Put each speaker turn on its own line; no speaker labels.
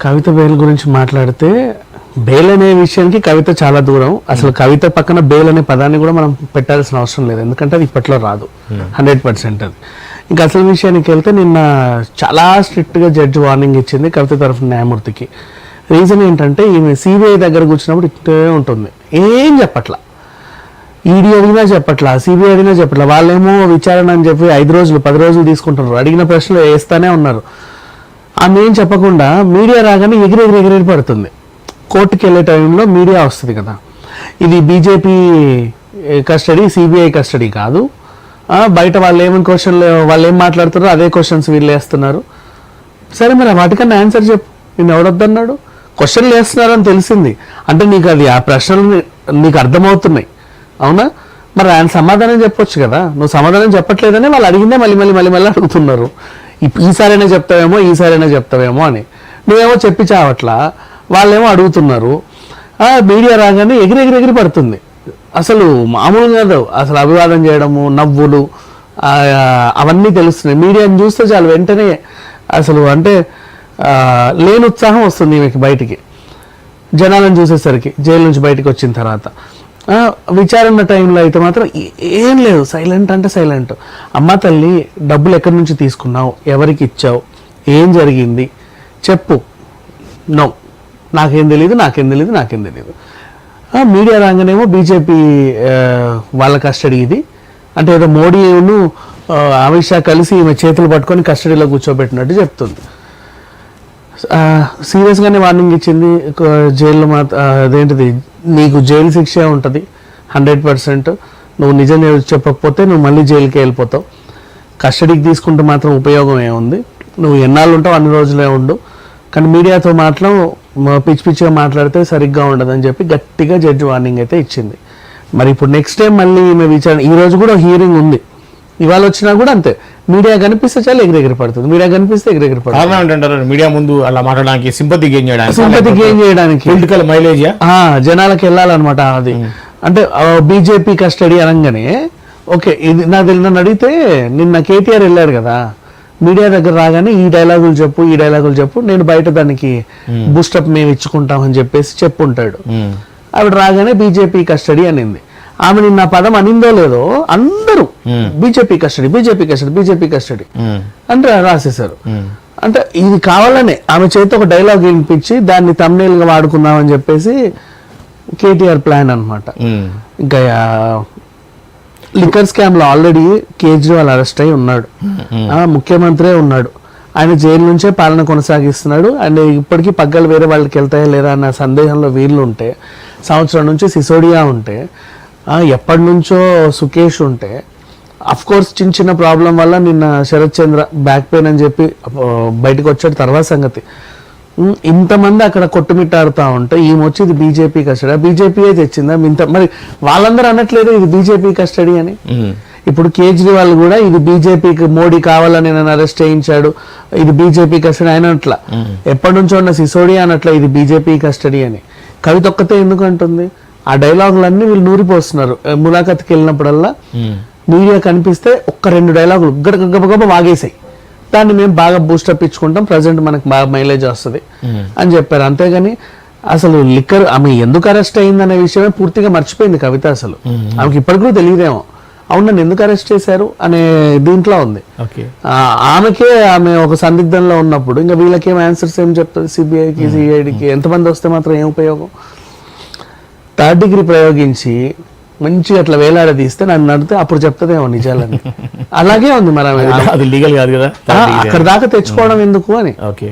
కవిత bail గురించి మాట్లాడితే bail అనే విషయానికి కవిత చాలా దూరం. అసలు కవిత పక్కన బెయిల్ అనే పదాన్ని కూడా మనం పెట్టాల్సిన అవసరం లేదు, ఎందుకంటే అది ఇప్పట్లో రాదు 100%. అది ఇంకా అసలు విషయానికి వెళ్తే నిన్న చాలా స్ట్రిక్ట్గా జడ్జి వార్నింగ్ ఇచ్చింది కవిత తరఫున న్యాయమూర్తికి. రీజన్ ఏంటంటే ఈమె సిబిఐ దగ్గర కూర్చున్నప్పుడు ఇట్టే ఉంటుంది, ఏం చెప్పట్లా, ఈడీ అడిగినా చెప్పట్లా, సిబిఐ అడిగినా చెప్పట్లా. వాళ్ళేమో విచారణ అని చెప్పి 5 రోజులు 10 రోజులు తీసుకుంటున్నారు, అడిగిన ప్రశ్నలు వేస్తానే ఉన్నారు. ఆమె ఏం చెప్పకుండా మీడియా రాగానే ఎగిరెగిరి పడుతుంది. కోర్టుకి వెళ్ళే టైంలో మీడియా వస్తుంది కదా, ఇది బీజేపీ కస్టడీ సిబిఐ కస్టడీ కాదు, బయట వాళ్ళు ఏమని క్వశ్చన్లు వాళ్ళు ఏం మాట్లాడుతారో అదే క్వశ్చన్స్ వీళ్ళు వేస్తున్నారు. సరే మరి వాటికన్నా ఆన్సర్ చెప్పు, నేను ఎవడొద్దన్నాడు? క్వశ్చన్లు వేస్తున్నారని తెలిసింది అంటే నీకు అది ఆ ప్రశ్నలు నీకు అర్థమవుతున్నాయి, అవునా? మరి ఆయన సమాధానం చెప్పొచ్చు కదా, నువ్వు సమాధానం చెప్పట్లేదని వాళ్ళు అడిగిందే మళ్ళీ అడుగుతున్నారు. ఈసారైనా చెప్తావేమో అని. నువ్వేమో చెప్పి చావట్లా, వాళ్ళేమో అడుగుతున్నారు. మీడియా రాగానే ఎగిరెగిరి పడుతుంది. అసలు మామూలు కాదు, అసలు అభివాదం చేయడము, నవ్వులు అవన్నీ తెలుస్తున్నాయి. మీడియాని చూస్తే చాలు వెంటనే అసలు అంటే లేని ఉత్సాహం వస్తుంది ఈమెకి బయటికి జనాలను చూసేసరికి, జైలు నుంచి బయటకు వచ్చిన తర్వాత. విచారణ టైంలో అయితే మాత్రం ఏం లేదు, సైలెంట్ అంటే సైలెంట్. అమ్మ తల్లి డబ్బులు ఎక్కడి నుంచి తీసుకున్నావు, ఎవరికి ఇచ్చావు, ఏం జరిగింది చెప్పు. నో, నాకేం తెలీదు. మీడియా రాగానేమో బీజేపీ వాళ్ళ కస్టడీ ఇది అంటే ఏదో మోడీను అమిత్ షా కలిసి ఈమె చేతులు పట్టుకొని కస్టడీలో కూర్చోబెట్టినట్టు చెప్తుంది. సీరియస్గానే వార్నింగ్ ఇచ్చింది. జైల్లో అదేంటిది, నీకు జైలు శిక్ష ఉంటుంది 100%. నువ్వు నిజం చెప్పకపోతే నువ్వు మళ్ళీ జైలుకి వెళ్ళిపోతావు. కస్టడీకి తీసుకుంటే మాత్రం ఉపయోగం ఏముంది, నువ్వు ఎన్నాళ్ళు ఉంటావు అన్ని రోజులే ఉండు, కానీ మీడియాతో మాత్రం పిచ్చిగా మాట్లాడితే సరిగ్గా ఉండదని చెప్పి గట్టిగా జడ్జి వార్నింగ్ అయితే ఇచ్చింది. మరి ఇప్పుడు నెక్స్ట్ టైం మళ్ళీ ఈమె విచారణ, ఈ రోజు కూడా హియరింగ్ ఉంది, ఇవాళ వచ్చినా కూడా అంతే. మీడియా కనిపిస్తే చాలా ఎగిరెగిరి పడుతుంది, మీడియా కనిపిస్తే ఎగిరెగిరి పడుతుంది.
మీడియా ముందు అలా మాట్లాడడానికి సింపతి గెయిన్
చేయడానికి
పొలిటికల్ మైలేజ్
జనాలకు వెళ్ళాలన్నమాట. అది అంటే బీజేపీ కస్టడీ అనగానే ఓకే, ఇది నన్ను అడిగితే నిన్న కేటీఆర్ వెళ్ళాడు కదా, మీడియా దగ్గర రాగానే ఈ డైలాగులు చెప్పు, నేను బయట దానికి బూస్టప్ మేము ఇచ్చుకుంటామని చెప్పేసి చెప్పుంటాడు. ఆవిడ రాగానే బీజేపీ కస్టడీ అనింది. ఆమె నిన్న పదం అనిందో లేదో అందరూ బీజేపీ కస్టడీ అంటే రాసేశారు. అంటే ఇది కావాలనే ఆమె చేతి ఒక డైలాగ్ వినిపించి దాన్ని thumbnail గా వాడుకుందామని చెప్పేసి కేటీఆర్ ప్లాన్ అన్నమాట. ఇంకా లిక్కర్ స్కామ్ లో ఆల్రెడీ కేజ్రీవాల్ అరెస్ట్ అయి ఉన్నాడు, ముఖ్యమంత్రి ఉన్నాడు, ఆయన జైలు నుంచే పాలన కొనసాగిస్తున్నాడు. అండ్ ఇప్పటికీ పగ్గాలు వేరే వాళ్ళకి వెళ్తాయా లేదా అన్న సందేహంలో వీళ్ళు ఉంటే, సంవత్సరం నుంచి సిసోడియా ఉంటే, ఎప్పటి నుంచో సుకేష్ ఉంటే, అఫ్ కోర్స్ చిన్న ప్రాబ్లం వల్ల నిన్న శరత్ చంద్ర బ్యాక్ పెయిన్ అని చెప్పి బయటకు వచ్చాడు, తర్వాత సంగతి. ఇంతమంది అక్కడ కొట్టుమిట్టాడుతూ ఉంటే ఈమె వచ్చి ఇది బీజేపీ కస్టడీ, బీజేపీయే తెచ్చిందా మరి వాళ్ళందరూ అనట్లేదు ఇది బీజేపీ కస్టడీ అని. ఇప్పుడు కేజ్రీవాల్ కూడా ఇది బీజేపీకి మోడీ కావాలని నన్ను అరెస్ట్ చేయించాడు, ఇది బీజేపీ కస్టడీ ఆయన అట్లా. ఎప్పటి నుంచో ఉన్న సిసోడియా అనట్లా ఇది బీజేపీ కస్టడీ అని. కవిత ఒక్కతే ఎందుకు అంటుంది? ఆ డైలాగులన్నీ వీళ్ళు నూరిపోస్తున్నారు. ములాఖత్కి వెళ్ళినప్పుడల్లా మీడియా కనిపిస్తే 1-2 డైలాగులు గబగబ వాగేసాయి, దాన్ని మేము బాగా బూస్టప్ ఇచ్చుకుంటాం, ప్రజెంట్ మనకు బాగా మైలేజ్ వస్తుంది అని చెప్పారు. అంతేగాని అసలు లిక్కర్ ఆమె ఎందుకు అరెస్ట్ అయిందనే విషయమే పూర్తిగా మర్చిపోయింది కవిత. అసలు ఆమెకి ఇప్పటికి కూడా తెలియదేమో, అవును నన్ను ఎందుకు అరెస్ట్ చేశారు అనే దీంట్లో ఉంది. ఆమె ఒక సందిగ్ధంలో ఉన్నప్పుడు ఇంకా వీళ్ళకేం ఆన్సర్స్ ఏం చెప్తుంది, సిబిఐకి సిఐడికి ఎంతమంది వస్తే మాత్రం ఏం ఉపయోగం? 3rd డిగ్రీ ప్రయోగించి మంచిగా అట్లా వేలాడదీస్తే నన్ను నడితే అప్పుడు చెప్తుందేమో నిజాలని. అలాగే ఉంది మరి
అది లీగల్ కాదు కదా,
అక్కడ దాకా తెచ్చుకోవడం ఎందుకు అని.
ఓకే.